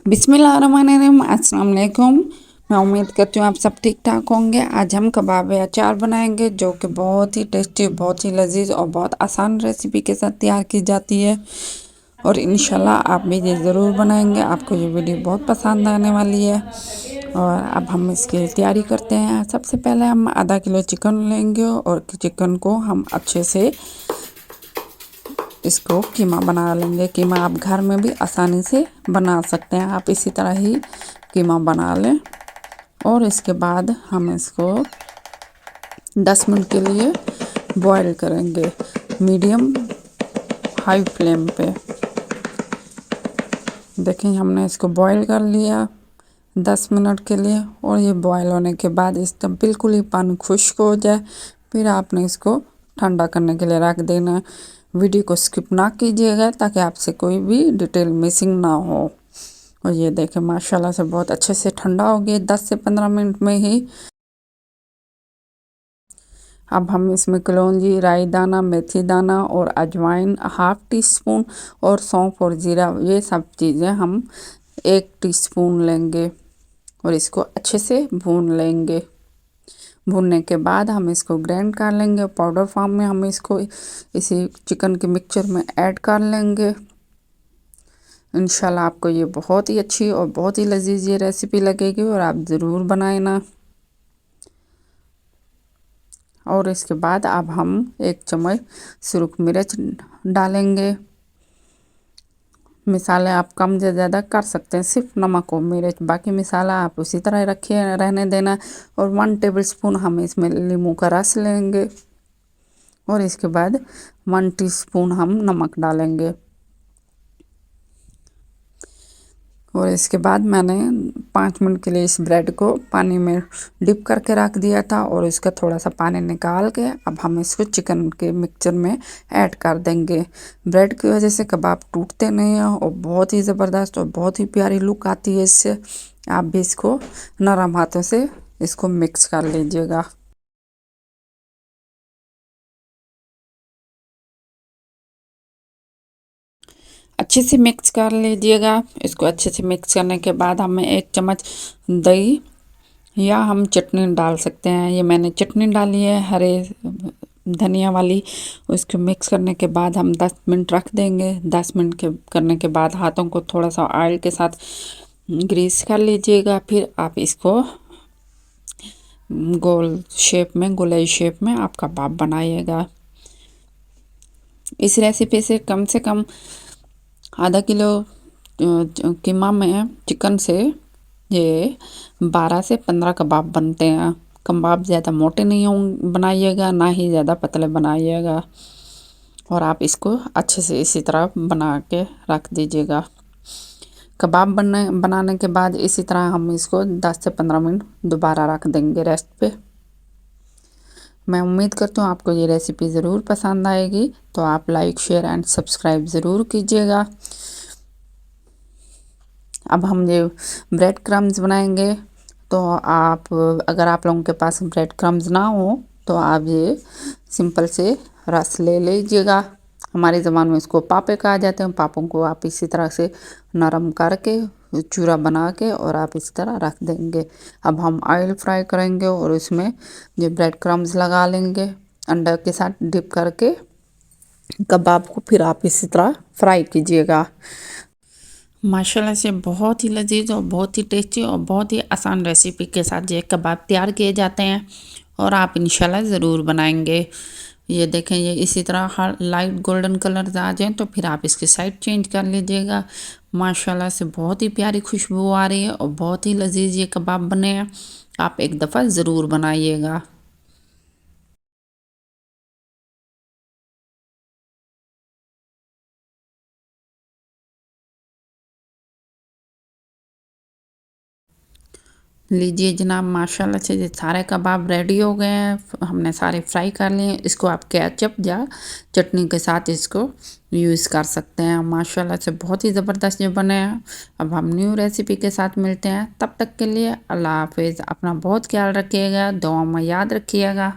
बिस्मिल्लाहिर्रहमानिर्रहीम, अस्सलाम वालेकुम। मैं उम्मीद करती हूँ आप सब ठीक ठाक होंगे। आज हम कबाब अचार बनाएंगे जो कि बहुत ही टेस्टी, बहुत ही लजीज और बहुत आसान रेसिपी के साथ तैयार की जाती है। और इंशाल्लाह आप भी ये ज़रूर बनाएंगे, आपको ये वीडियो बहुत पसंद आने वाली है। और अब हम इसकी तैयारी करते हैं। सबसे पहले हम आधा किलो चिकन लेंगे और चिकन को हम अच्छे से इसको कीमा बना लेंगे। कीमा आप घर में भी आसानी से बना सकते हैं। आप इसी तरह ही कीमा बना लें और इसके बाद हम इसको 10 मिनट के लिए बॉईल करेंगे मीडियम हाई फ्लेम पे। देखें, हमने इसको बॉईल कर लिया 10 मिनट के लिए। और ये बॉईल होने के बाद इसका बिल्कुल ही पानी खुश्क हो जाए, फिर आपने इसको ठंडा करने के लिए रख देना। वीडियो को स्किप ना कीजिएगा ताकि आपसे कोई भी डिटेल मिसिंग ना हो। और ये देखें, माशाल्लाह से बहुत अच्छे से ठंडा हो गया 10 से 15 मिनट में ही। अब हम इसमें कलौंजी, राई दाना, मेथी दाना और अजवाइन हाफ टी स्पून और सौंफ और जीरा, ये सब चीज़ें हम 1 टीस्पून लेंगे और इसको अच्छे से भून लेंगे। भूनने के बाद हम इसको ग्राइंड कर लेंगे पाउडर फॉर्म में। हम इसको इसी चिकन के मिक्सचर में ऐड कर लेंगे। इंशाल्लाह आपको ये बहुत ही अच्छी और बहुत ही लजीज ये रेसिपी लगेगी और आप ज़रूर बनाए ना। और इसके बाद अब हम 1 चम्मच सुरख मिर्च डालेंगे। मिसाले आप कम या ज़्यादा कर सकते हैं, सिर्फ नमक और मिर्च, बाकी मिसाला आप उसी तरह रखिए, रहने देना। और 1 टेबलस्पून हम इसमें नींबू का रस लेंगे और इसके बाद 1 टीस्पून हम नमक डालेंगे। और इसके बाद मैंने 5 मिनट के लिए इस ब्रेड को पानी में डिप करके रख दिया था और इसका थोड़ा सा पानी निकाल के अब हम इसको चिकन के मिक्सचर में ऐड कर देंगे। ब्रेड की वजह से कबाब टूटते नहीं हैं और बहुत ही ज़बरदस्त और बहुत ही प्यारी लुक आती है इससे। आप भी इसको नरम हाथों से इसको मिक्स कर लीजिएगा। अच्छे से मिक्स कर लीजिएगा। इसको अच्छे से मिक्स करने के बाद हमें 1 चम्मच दही या हम चटनी डाल सकते हैं। ये मैंने चटनी डाली है हरे धनिया वाली। उसको मिक्स करने के बाद हम 10 मिनट रख देंगे। 10 मिनट के करने के बाद हाथों को थोड़ा सा ऑयल के साथ ग्रीस कर लीजिएगा। फिर आप इसको गोल शेप में, गोलाई शेप में आप कबाब बनाइएगा। इस रेसिपी से कम आधा किलो कीमा में चिकन से ये 12 से 15 कबाब बनते हैं। कबाब ज़्यादा मोटे नहीं बनाइएगा, ना ही ज़्यादा पतले बनाइएगा। और आप इसको अच्छे से इसी तरह बना के रख दीजिएगा। कबाब बनाने के बाद इसी तरह हम इसको 10 से 15 मिनट दोबारा रख देंगे रेस्ट पे। मैं उम्मीद करती हूँ आपको ये रेसिपी ज़रूर पसंद आएगी, तो आप लाइक, शेयर एंड सब्सक्राइब ज़रूर कीजिएगा। अब हम ये ब्रेड क्रम्स बनाएंगे, तो आप अगर आप लोगों के पास ब्रेड क्रम्स ना हो तो आप ये सिंपल से रस ले लीजिएगा। हमारे ज़बान में इसको पापे कहा जाते हैं। पापों को आप इसी तरह से नरम करके चूरा बना के और आप इस तरह रख देंगे। अब हम ऑयल फ्राई करेंगे और उसमें ये ब्रेड क्रम्स लगा लेंगे अंडा के साथ डिप करके। कबाब को फिर आप इसी तरह फ्राई कीजिएगा। माशाल्लाह से बहुत ही लजीज और बहुत ही टेस्टी और बहुत ही आसान रेसिपी के साथ ये कबाब तैयार किए जाते हैं और आप इंशाल्लाह ज़रूर बनाएंगे। ये देखें, ये इसी तरह हर लाइट गोल्डन कलर आ जाए तो फिर आप इसकी साइड चेंज कर लीजिएगा। माशाल्लाह से बहुत ही प्यारी खुशबू आ रही है और बहुत ही लजीज ये कबाब बने हैं। आप एक दफ़ा ज़रूर बनाइएगा। लीजिए जनाब, माशाल्लाह से ये सारे कबाब रेडी हो गए हैं। हमने सारे फ्राई कर लिए। इसको आप केचप या चटनी के साथ इसको यूज़ कर सकते हैं। माशाल्लाह से बहुत ही ज़बरदस्त ये बने हैं। अब हम न्यू रेसिपी के साथ मिलते हैं, तब तक के लिए अल्लाह हाफिज़। अपना बहुत ख्याल रखिएगा, दुआ में याद रखिएगा।